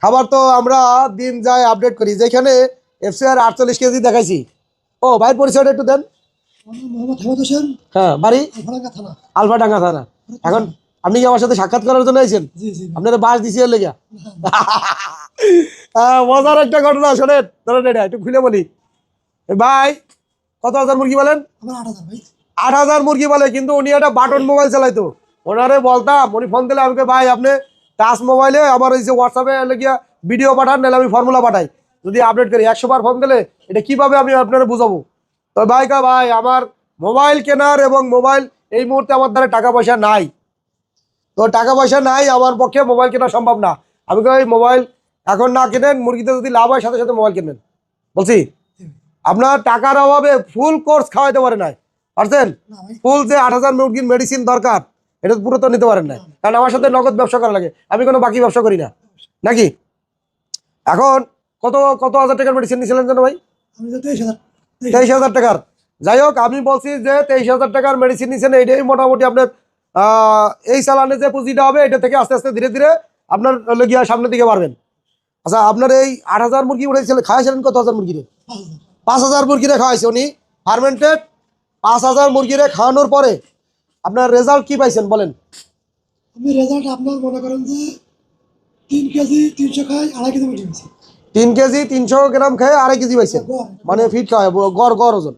খাবার তো আমরা দিন যায় আপডেট করি, যেখানে এফসিআর 48 কেজি দেখাইছি। ও ভাইয়ের পরিচয়টা একটু দেন। মোহাম্মদ হেমন্ত হোসেন, হ্যাঁ, বাড়ি আলফাডাঙ্গা থানা। আলফাডাঙ্গা থানা। এখন আপনি কি আমার সাথে সাক্ষাৎ করার জন্য আইছেন? জি জি। আপনারা বাস দিছি এর লেগা। মজার একটা ঘটনা শোনেন, ধরেন এটা একটু খুলে বলি। ভাই কত হাজার মুরগি বলেন? আমার 8,000 ভাই। 8,000 মুরগি বলে, কিন্তু উনি একটা বাটন মোবাইল চালাইতো। ওনারে বলতাম, উনি ফোন দিলে আমাকে, ভাই আপনি টাচ মোবাইলে আমার ওই যে হোয়াটসঅ্যাপে গিয়া ভিডিও পাঠান, নাহলে আমি ফর্মুলা পাঠাই, যদি আপডেট করি 100 বার ফোন দিলে এটা কিভাবে আমি আপনারা বুঝাবো। তো ভাই আমার মোবাইল কেনার এবং মোবাইল এই মুহূর্তে আমার দ্বারা টাকা পয়সা নাই, তো টাকা পয়সা নাই, আমার পক্ষে মোবাইল কেনা সম্ভব না। আমি কই মোবাইল এখন না কেনেন, মুরগিতে যদি লাভ হয় সাথে সাথে মোবাইল কিনবেন। বলছি আপনার টাকার অভাবে ফুল কোর্স খাওয়াইতে পারে নাই, পারছেন? ফুল যে 8,000 মুরগির মেডিসিন দরকার, এটা পুরো তো নিতে পারেন না, কারণ আমার সাথে নগদ ব্যবসা করা লাগে, আমি কোনো বাকি ব্যবসা করি না নাকি। এখন কত কত হাজার টাকার মেডিসিন নিয়েছিলেন যেন ভাই? 23,000 টাকার। যাই হোক, আমি বলছি যে 23,000 টাকার মেডিসিন নিয়েছেন, এইটাই মোটামুটি আপনার এই চালানে যে পুঁজিটা হবে, এটা থেকে আস্তে আস্তে ধীরে ধীরে আপনার গিয়া সামনের দিকে পারবেন। আচ্ছা, আপনার এই 8,000 মুরগি উঠেছিলেন, খাওয়াইছিলেন কত হাজার মুরগিরে? 5,000 মুরগিরে খাওয়াইছে উনি, ফার্মেন্টেড 5,000 মুরগিরে খাওয়ানোর পরে আপনার রেজাল্ট কি পাইছেন বলেন? আমি রেজাল্ট আপনার মনে করেন যে 3 কেজি 300 খাই 2.5 কেজি মিটে গেছে। 3 কেজি 300 গ্রাম খেয়ে 2.5 কেজি পাইছেন, মানে ফিট খাওয়ায় গড় গড় ওজন।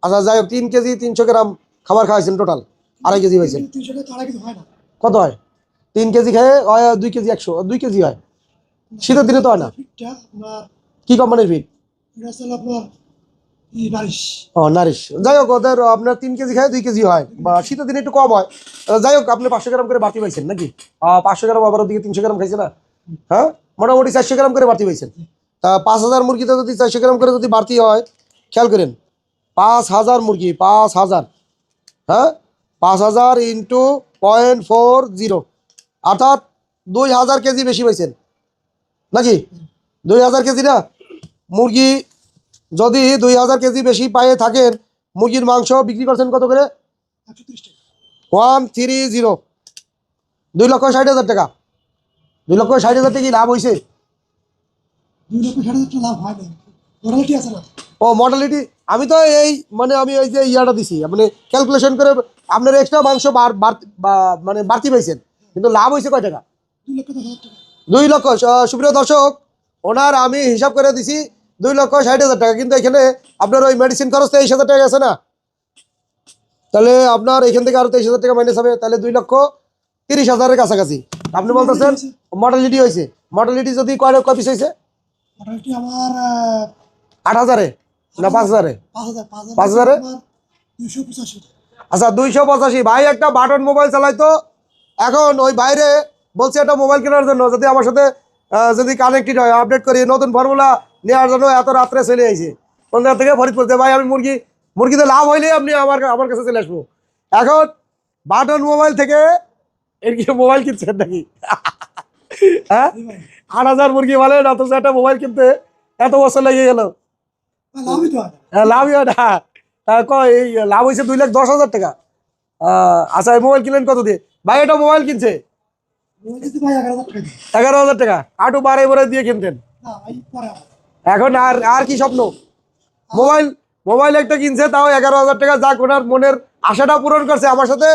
আচ্ছা যাই হোক, 3 কেজি 300 গ্রাম খাবার খাওয়াইছেন, টোটাল 2.5 কেজি পাইছেন। 300 খাই 2.5 কেজি হয় না। কত হয়? 3 কেজি খেয়ে 2 কেজি 100, 2 কেজি হয়। শীতের দিনে তো হয় না। ফিটটা আপনার কি কোম্পানির ফিট? এটা হচ্ছে আপনার নারিশ। ও নারিশ। যাই হোক, ওদের আপনার 3 কেজি খায় 2 কেজি হয়, বা শীতের দিনে একটু কম হয়। যাই হোক, আপনি 500 গ্রাম করে বাড়তি পাইছেন নাকি? 500 গ্রাম আবার ওদিকে 300 গ্রাম খাইছে না? হ্যাঁ, মোটামুটি 400 গ্রাম করে বাড়তি পাইছেন। তা 5,000 মুরগিতে যদি 400 গ্রাম করে যদি বাড়তি হয়, খেয়াল করেন 5,000 মুরগি, 5,000, হ্যাঁ 5,000 ইন্টু 0.40, অর্থাৎ 2,000 কেজি বেশি পাইছেন নাকি? 2,000 কেজি না মুরগি, যদি 2,000 কেজি বেশি পায়ে থাকেন, মুরগির মাংস বিক্রি করছেন কত করে? 130 টাকা। 130, 2,60,000 টাকা। 2,60,000 টাকা কি লাভ হয়েছে? 2,60,000 টাকা লাভ হয় না, মডেলিটি আছে না। ও মডালিটি, আমি তো এই মানে আমি ওই যে ইয়াটা দিছি, মানে ক্যালকুলেশন করে আপনার এক্সট্রা মাংস মানে বাড়তি পাইছেন, কিন্তু লাভ হয়েছে কয় টাকা? 2,10,000 টাকা। 2 লক্ষ। সুপ্রিয় দর্শক, ওনার আমি হিসাব করে দিছি 2,60,000 টাকা, কিন্তু এখানে আপনার ওই মেডিসিন খরচ 23,000 টাকা আছে না, তাহলে আপনার এখান থেকে আরো 23,000 টাকা মাইনাস হবে, তাহলে 2,30,000-এর কাছাকাছি। আপনি বলতেছেন মডালিটি হয়েছে, মডালিটি যদি কয় পিস হয়েছে? মডেলিটি আমার 8,000-এ না 5,000-এ? 5,000-এ। 285। আচ্ছা 285। ভাই একটা বাটন মোবাইল চালাইতো, এখন ওই বাইরে বলছে একটা মোবাইল কেনার জন্য, যদি আমার সাথে যদি কানেক্টেড হয়, আপডেট করি, নতুন ফর্মুলা নেওয়ার জন্য এত রাত্রে চলে আইছে কলকাতা থেকে ফরিদপুর। ভাই আমি মুরগিতে লাভ হইলে আপনি আমার কাছে চলে আসবো। এখন বাটন মোবাইল থেকে এর কি মোবাইল কিনছেন নাকি? হ্যাঁ, 8,000 মুরগি বলে না, তো একটা মোবাইল কিনতে এত বছর লেগে গেল। লাভই তো হয় না। লাভই হয় না। এই লাভ হয়েছে 2,10,000 টাকা। আচ্ছা, এই মোবাইল কিনলেন কত দিয়ে? ভাই এটা মোবাইল কিনছে মডেলিটি ভাই 11,000 টাকা দিয়ে। 11,000 টাকা, আটু বারে বারে দিয়ে কিনতেন। না ভাই পরে হবে। এখন আর আর কি স্বপ্ন? মোবাইল মোবাইল একটা কিনছে, তাও 11,000 টাকা। যাক, ওনার মনের আশাটা পূরণ করছে। আমার সাথে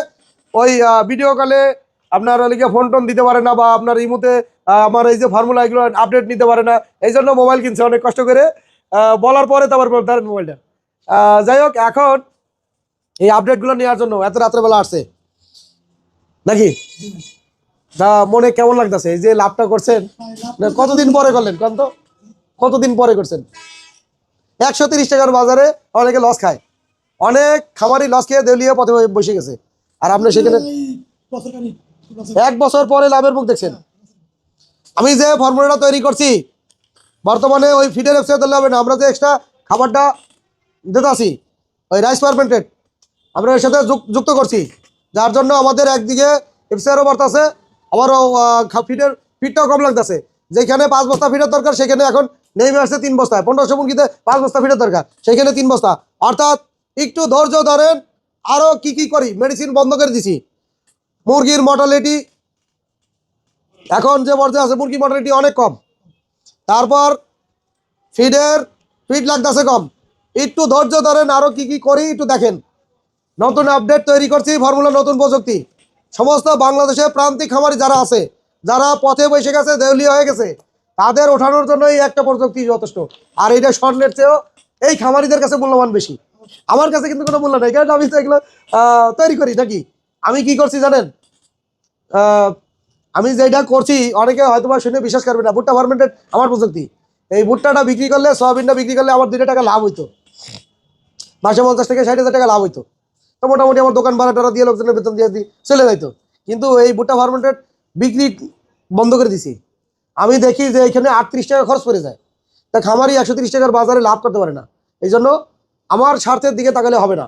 ওই ভিডিও কলে আপনার ওইদিকে ফোন টোন দিতে পারে না, বা আপনার ইমুতে আমার এই যে ফর্মুলা এগুলো আপডেট নিতে পারে না, এই জন্য মোবাইল কিনছে অনেক কষ্ট করে। বলার পরে তারপর ধরেন মোবাইলটা। যাই হোক, এখন এই আপডেটগুলো নেওয়ার জন্য এত রাত্রেবেলা আসছে নাকি? তা মনে কেমন লাগতেছে এই যে লাভটা করছেন? কতদিন পরে করলেন কত? কতদিন পরে করছেন? 130 টাকার বাজারে অনেকে লস খায়, অনেক খামারি লস খেয়ে দেউলিয়া পথে বসে গেছে, আর আপনি সেখানে 1 বছর পরে লাভের মুখ দেখছেন। আমি যে ফর্মুলাটা তৈরি করছি, বর্তমানে ওই ফিডের ওয়েবসাইট ধরলে হবে না, আমরা যে এক্সট্রা খাবারটা দিতে আসি ওই রাইস পারমেন্টেড আমরা এর সাথে যুক্ত করছি, যার জন্য আমাদের একদিকে এফসিআরও বাড়তেছে, আবারও ফিডটাও কম লাগতেছে। যেখানে 5 বস্তা ফিডের দরকার, সেখানে এখন নেমে আসছে 3 বস্তায়। 1500 মুরগিতে 5 বস্তা ফিডের দরকার, সেখানে 3 বস্তা। অর্থাৎ একটু ধৈর্য ধরেন, আরও কি করি, মেডিসিন বন্ধ করে দিছি। মুরগির মর্টালিটি এখন যে পর্যায়ে আছে মুরগি মর্টালিটি অনেক কম। তারপর ফিড লাগতেছে কম। একটু ধৈর্য ধরেন, আরো কি কি করি একটু দেখেন। নতুন আপডেট তৈরি করছি, ফর্মুলা নতুন প্রযুক্তি। সমস্ত বাংলাদেশে প্রান্তিক খামারি যারা আছে, যারা পথে বসে গেছে, দেউলিয়া হয়ে গেছে, তাদের ওঠানোর জন্য এই একটা প্রযুক্তি যথেষ্ট। আর এইটা স্বর্ণের চেয়েও এই খামারিদের কাছে মূল্যবান বেশি। আমার কাছে কিন্তু কোনো মূল্য নেই, কারণ আমি তো এগুলো তৈরি করি নাকি। আমি কি করছি জানেন, আহ, আমি যেটা করছি অনেকে হয়তো বা শুনে বিশ্বাস করবে না। ভুট্টা ফার্মেন্টেড আমার প্রযুক্তি। এই ভুট্টাটা বিক্রি করলে, সয়াবিনটা বিক্রি করলে আমার 2 টাকা লাভ হইতো, মাসে 50 থেকে 60 হাজার টাকা লাভ হইতো। তো মোটামুটি আমার দোকান ভাড়াটা দিয়ে লোকজনের বেতন দিয়ে চলে যাইতো। কিন্তু এই ভুট্টা ফার্মেন্টেড বিক্রি বন্ধ করে দিছি। আমি দেখি যে এখানে 38 টাকা খরচ পড়ে যায়, তা খামারি 130 টাকার বাজারে লাভ করতে পারে না। এই জন্য আমার স্বার্থের দিকে তাকালে হবে না,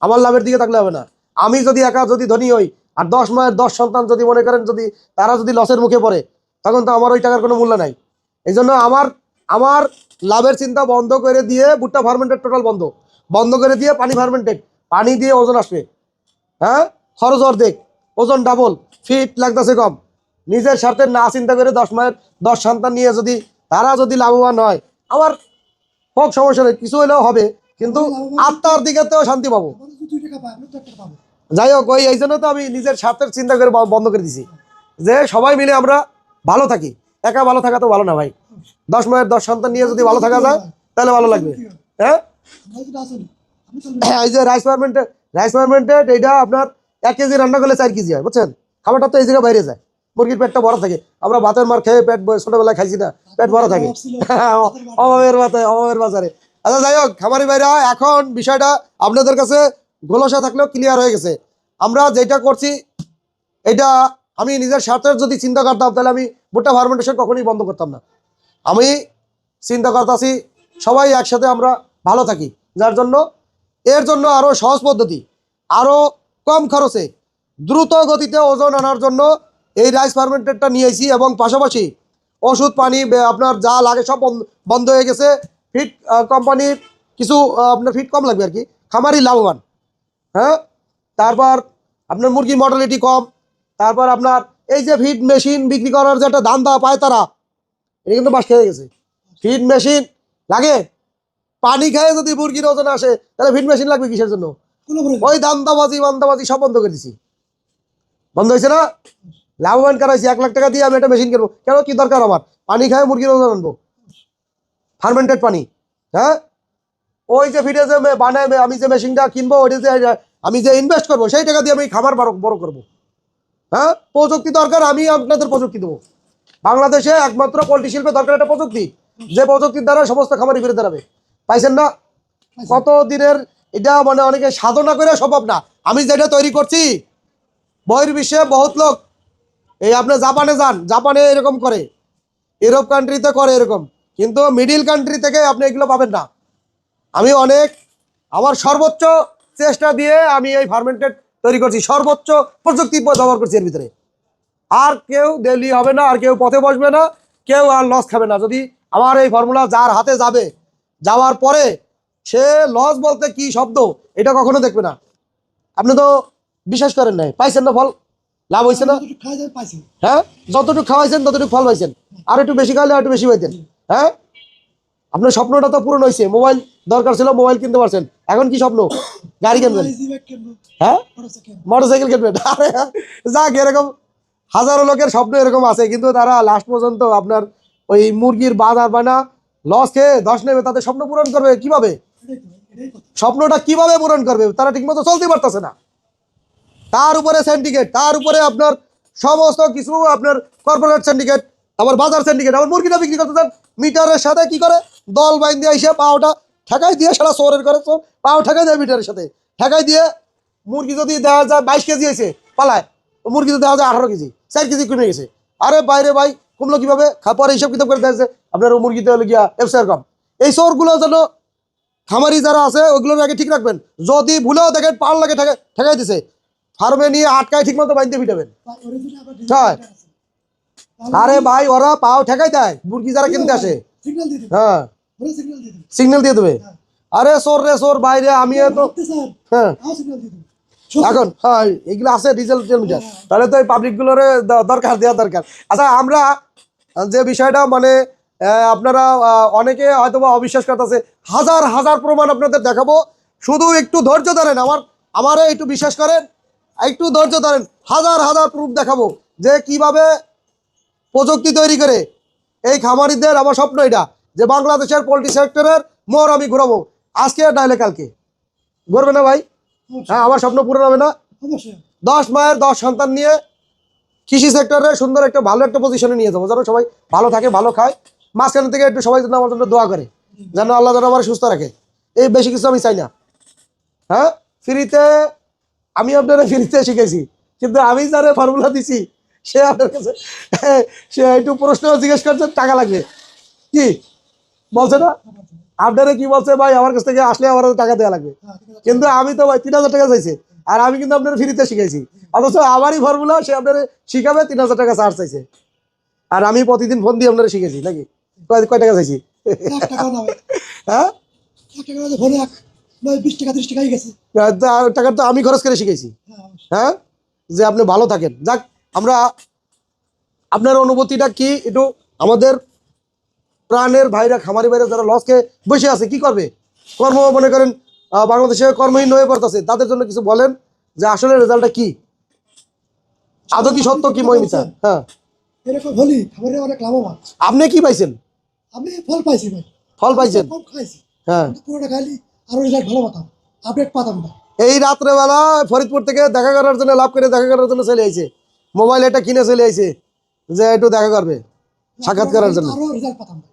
আমার লাভের দিকে তাকালে হবে না। আমি যদি একা যদি ধনী হই, আর 10 মায়ের 10 সন্তান যদি মনে করেন যদি তারা যদি লসের মুখে পড়ে, তখন তো আমার ওই টাকার কোনো মূল্য নাই। এই জন্য আমার লাভের চিন্তা বন্ধ করে দিয়ে ভুট্টা ফার্মেন্টেড টোটাল বন্ধ করে দিয়ে পানি ফার্মেন্টেড, পানি দিয়ে ওজন আসবে। হ্যাঁ, খরচ অর্ধেক, ওজন ডাবল, ফিট লাগতেছে কম। নিজের স্বার্থে না চিন্তা করে 10 মায়ের 10 সন্তান নিয়ে যদি তারা যদি লাভবান হয়, আমার হোক, সমস্যা নেই, কিছু হলেও হবে, কিন্তু আত্মার দিকে তো শান্তি পাবো। আমাদের যদি 2 টাকা পায় আমরা তো 1 টাকা পাবো। যাই হোক, এই জন্য তো আমি নিজের স্বার্থের চিন্তা করে বন্ধ করে দিছি, যে সবাই মিলে আমরা ভালো থাকি। একা ভালো থাকা তো ভালো না ভাই। 10 মায়ের 10 সন্তান নিয়ে যদি ভালো থাকা যায় তাহলে ভালো লাগবে। হ্যাঁ, আমরা যদি আসেনি আমি তো এই যে রাইস ফার্মেন্টেড এইটা আপনার 1 কেজি রান্না করলে 4 কেজি হয়, বুঝছেন। খাবারটা তো এই জায়গায় বাইরে যায়, মুরগির পেটটা ভরা থাকে। আমরা ভাতের মার খেয়ে ছোটবেলায় খাইছি না, পেট ভরা থাকে। অভাবের বাজারে। আচ্ছা, যাই হোক, খামারি ভাইরা, এখন বিষয়টা আপনাদের কাছে গোলসা থাকলেও ক্লিয়ার হয়ে গেছে। আমরা যেটা করছি এটা আমি নিজের স্বার্থের যদি চিন্তা করতাম, তাহলে আমি ভুট্টা ফার্মেন্টেশন কখনোই বন্ধ করতাম না। আমি চিন্তা করতেছি সবাই একসাথে আমরা ভালো থাকি, যার জন্য এর জন্য আরও সহজ পদ্ধতি, আরও কম খরচে দ্রুত গতিতে ওজন আনার জন্য এই রাইস ফার্মেন্টেডটা নিয়েছি। এবং পাশাপাশি ওষুধ পানি আপনার যা লাগে সব বন্ধ হয়ে গেছে। ফিড কোম্পানির কিছু আপনার ফিড কম লাগবে আর কি, খামারি লাভবান। হ্যাঁ, তারপর আপনার মুরগির মর্টালিটি কম। তারপর আপনার এই যে ফিড মেশিন বিক্রি করার যে একটা ধান্দা পায় তারা, এটা কিন্তু বাস খেয়ে গেছে। ফিড মেশিন লাগে, পানি খেয়ে যদি মুরগির ওজন আসে, তাহলে ফিড মেশিন লাগবে কিসের জন্য? কোনো বলে ওই দান্দাবাজি সব বন্ধ করে দিছি। বন্ধ হয়েছে না? লাভবান করাইছি। 1 লাখ টাকা দিয়ে আমি একটা মেশিন কিনবো, কেন? কি দরকার আমার? পানি খায় মুরগির ওজন আনবো, ফার্মেন্টেড পানি। হ্যাঁ, ওই যে ফিডে যে বানায় আমি যে মেশিনটা কিনবো, ওইটা যে আমি যে ইনভেস্ট করবো, সেই টাকা দিয়ে আমি খাবার বড় করবো। হ্যাঁ, প্রযুক্তি দরকার, আমি আপনাদের প্রযুক্তি দেবো। বাংলাদেশে একমাত্র পোল্ট্রি শিল্পে দরকার একটা প্রযুক্তি, যে প্রযুক্তির দ্বারা সমস্ত খামারি ফিরে দাঁড়াবে। পাইছেন না? কত দিনের এটা, মানে অনেকে সাধনা করে সম্ভব না। আমি যেটা তৈরি করছি, বহির্বিশ্বে বহুত লোক, এই আপনি জাপানে যান, জাপানে এরকম করে, ইউরোপ কান্ট্রিতে করে এরকম, কিন্তু মিডিল কান্ট্রি থেকে আপনি এগুলো পাবেন না। আমি আমার সর্বোচ্চ চেষ্টা দিয়ে আমি এই ফার্মেন্টেড তৈরি করছি, সর্বোচ্চ প্রযুক্তি ব্যবহার করছি এর ভিতরে। আর কেউ দেউলি হবে না, আর কেউ পথে বসবে না, কেউ আর লস খাবে না। যদি আমার এই ফর্মুলা যার হাতে যাবে, যাওয়ার পরে সে লস বলতে কি শব্দ এটা কখনো দেখবে না। আপনি তো বিশ্বাস করেন নাই, পাইছেন না ফল? লাভ হয়েছে না? একটু খাই যায় পাইছি। হ্যাঁ, যতটুকু খাওয়াইছেন ততটুকু ফল পাইছেন। আর একটু বেশি খাইলে আর একটু বেশি পাইতেন। হ্যাঁ, আপনার স্বপ্নটা তো পূরণ হয়েছে। মোবাইল দরকার ছিল, মোবাইল কিনতে পারছেন। এখন কি স্বপ্ন? গাড়ি কিনবেন। ইজি ব্যাগ কিনবো, হ্যাঁ, মোটরসাইকেল। মোটরসাইকেল কিনবেন। আরে যাক, এরকম হাজারো লোকের স্বপ্ন এরকম আছে, কিন্তু তারা লাস্ট পর্যন্ত আপনার ওই মুরগির বাজার বানা লস খেয়ে ধস নেবে। তাদের স্বপ্ন পূরণ করবে কিভাবে? এটাই কথা। স্বপ্নটা কিভাবে পূরণ করবে? তারা ঠিকমতো চলতে পারতেছে না। তার উপরে সিন্ডিকেট, তার উপরে আপনার সমস্ত কিছু, আপনার কর্পোরেট সিন্ডিকেট, আবার বাজার সিন্ডিকেট। আবার মুরগিটা বিক্রি করতে চান, মিটারের সাথে কি করে দল বাইন দিয়ে এসে পাওটা ঠেকাই দিয়ে, সারা চোরের করে চোর পাও ঠেকাই দেয় মিটারের সাথে, ঠেকাই দিয়ে মুরগি যদি দেওয়া যায় 22 কেজি হয়েছে পালায়, মুরগি যদি দেওয়া যায় 18 কেজি, 4 কেজি কমে গেছে। আরে বাইরে ভাই, কমলো কিভাবে? পরে হিসাব কিতাব করে দেখছে আপনার মুরগিতে হলে গিয়া এফসার কম। এই চোরগুলো যেন খামারি যারা আছে ওইগুলো আগে ঠিক রাখবেন। যদি ভুলেও দেখেন পাল লাগে ঠেকাই দিছে, ফার্মে নিয়ে আটকায় ঠিক মতো বাইন্দে ফিটাবেন। ওরে যদি আবার হ্যাঁ, আরে ভাই, ওরা পাও ঠেকাই দেয় মুরগি যারা কিনতে আসে। সিগন্যাল দিয়ে দিন, হ্যাঁ, ওরে সিগন্যাল দিয়ে দিন। সিগন্যাল দিয়ে দেবে। আরে চোর রে চোর, বাইরে আমি তো স্যার, হ্যাঁ, আও সিগন্যাল দিয়ে দিন। এখন হ্যাঁ এগুলো আছে ডিজিটাল মিটার, তাহলে তো এই পাবলিকগুলোর দরকার দেওয়া দরকার। আচ্ছা আমরা যে বিষয়টা মানে আপনারা অনেকে হয়তো বা অবিশ্বাস করতেছে, হাজার হাজার প্রমাণ আপনাদের দেখাবো, শুধু একটু ধৈর্য ধরেন, আমারে একটু বিশ্বাস করেন, একটু ধৈর্য ধরেন, হাজার হাজার প্রুফ দেখাবো যে কিভাবে প্রযুক্তি তৈরি করে এই খামারিদের। আমার স্বপ্ন এটা যে বাংলাদেশের পোল্ট্রি সেক্টরের মোড় আমি ঘুরাবো, আজকে নাইলে কালকে ঘুরবে না ভাই? হ্যাঁ আমার স্বপ্ন পূরণ হবে না? অবশ্যই 10 মায়ের 10 সন্তান নিয়ে কৃষি সেক্টরে সুন্দর একটা ভালো একটা পজিশনে নিয়ে যাবো, যেন সবাই ভালো থাকে, ভালো খায়। মাঝখান থেকে একটু সবাই যেন আমার জন্য দোয়া করে, যেন আল্লাহ যেন আমার সুস্থ রাখে। এই বেশি কিছু আমি চাই না। হ্যাঁ ফ্রিতে আমি আপনারা ফ্রিতে শিখেছি, কিন্তু আমি যারা ফর্মুলা দিছি সে আপনার কাছে সে একটু প্রশ্ন জিজ্ঞেস করছে টাকা লাগবে কি বলছে না? আপনারা কি বলছে ভাই আমার কাছ থেকে আসলে আমার টাকা দেওয়া লাগবে, কিন্তু আমি তো ভাই 3000 টাকা চাইছে, আর আমি কিন্তু আপনার ফ্রিতে শিখাইছি, অথচ আমারই ফর্মুলা সে আপনার শিখাবে 3000 টাকা চার্জ চাইছে, আর আমি প্রতিদিন ফোন দিয়ে আপনারা শিখেছি নাকি? কয় টাকা চাইছি? 1 টাকাও না ভাই, হ্যাঁ 1 টাকা না ফোনে 20 টাকা 30 টাকাই গেছে। টাকা তো আমি খরচ করে শিখেছি। হ্যাঁ অবশ্যই। হ্যাঁ যে আপনি ভালো থাকেন। যাক আমরা আপনার অনুভূতিটা কি একটু আমাদের প্রাণের ভাইরা, খামারি ভাইরা যারা লসকে বসে আছে, কি করবে, কর্ম মনে করেন বাংলাদেশে কর্মহীন হয়ে পড়তেছে, তাদের জন্য কিছু বলেন যে আসলে রেজাল্টটা কি, আদৌ কি সত্য কি মহিমিতা? হ্যাঁ এরকম হলি খাবারে অনেক লাভবান। আপনি কি পাইছেন? আমি ফল পাইছি ভাই, ফল পাইছেন? কম খাইছি, হ্যাঁ কিন্তু পুরোটা খাইলি আরো রেজাল্ট ভালো পাতাম, আপডেট পাতাম না। এই রাত্রেবেলা ফরিদপুর থেকে দেখা করার জন্য, লাভ করে দেখা করার জন্য চলে আইছে, মোবাইল এটা কিনে চলে আইছে যে একটু দেখা করবে, সাক্ষাৎ করার জন্য। আরো রেজাল্ট পাতাম না।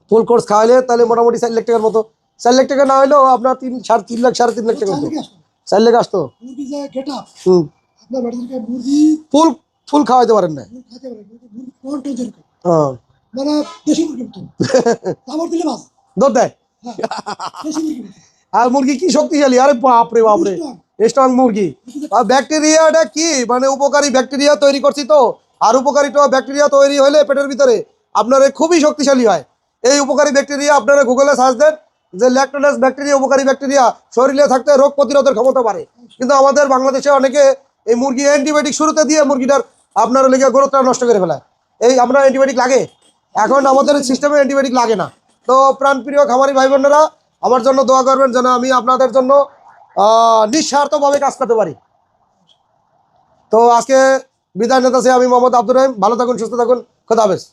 ফুল কোর্স খাওয়াইলে তাহলে মোটামুটি 4 লাখ টাকার মতো, 4 লাখ টাকা না হলেও আপনার 3 লাখ 3.5 লাখ টাকা হতো। চাইলে কি আসতো? 4 লাখ আসতো। মুরগি যে গেট আপ, হুম আপনার বাড়ি থেকে মুরগি ফুল ফুল খাওয়াইতে পারেন না। খাইতে পারে, মুরগি কন্ট্রোল যেরকম, হ্যাঁ মানে দেশি মুরগি মতো আমার দিলে মাছ। দুধ দেয়। হ্যাঁ দেশি মুরগি মতো। আর মুরগি কি শক্তিশালী, আরে বাপরে বাপরে, স্ট্রং মুরগি। আর ব্যাকটেরিয়াটা কি মানে উপকারী ব্যাকটেরিয়া তৈরি করছি তো, আর উপকারী তো ব্যাকটেরিয়া তৈরি হলে পেটের ভিতরে আপনার খুবই শক্তিশালী হয়। এই উপকারী ব্যাকটেরিয়া আপনারা গুগলে সার্চ দেন যে ল্যাকটোলাস ব্যাকটেরিয়া, উপকারী ব্যাকটেরিয়া শরীরে থাকতে রোগ প্রতিরোধের ক্ষমতা বাড়ে। কিন্তু আমাদের বাংলাদেশে অনেকে এই মুরগি অ্যান্টিবায়োটিক শুরুতে দিয়ে মুরগিটার আপনার লেগে গ্রোথটা নষ্ট করে ফেলায়। এই আমরা অ্যান্টিবায়োটিক লাগে, এখন আমাদের সিস্টেমে অ্যান্টিবায়োটিক লাগে না। তো প্রাণপ্রিয় খামারি ভাই বোনেরা আমার জন্য দোয়া করবেন যেন আমি আপনাদের জন্য নিঃস্বার্থভাবে কাজ করতে পারি। তো আজকে বিদায় নিতেছি আমি মোহাম্মদ আব্দুর রহিম। ভালো থাকুন, সুস্থ থাকুন, খোদা হাফেজ।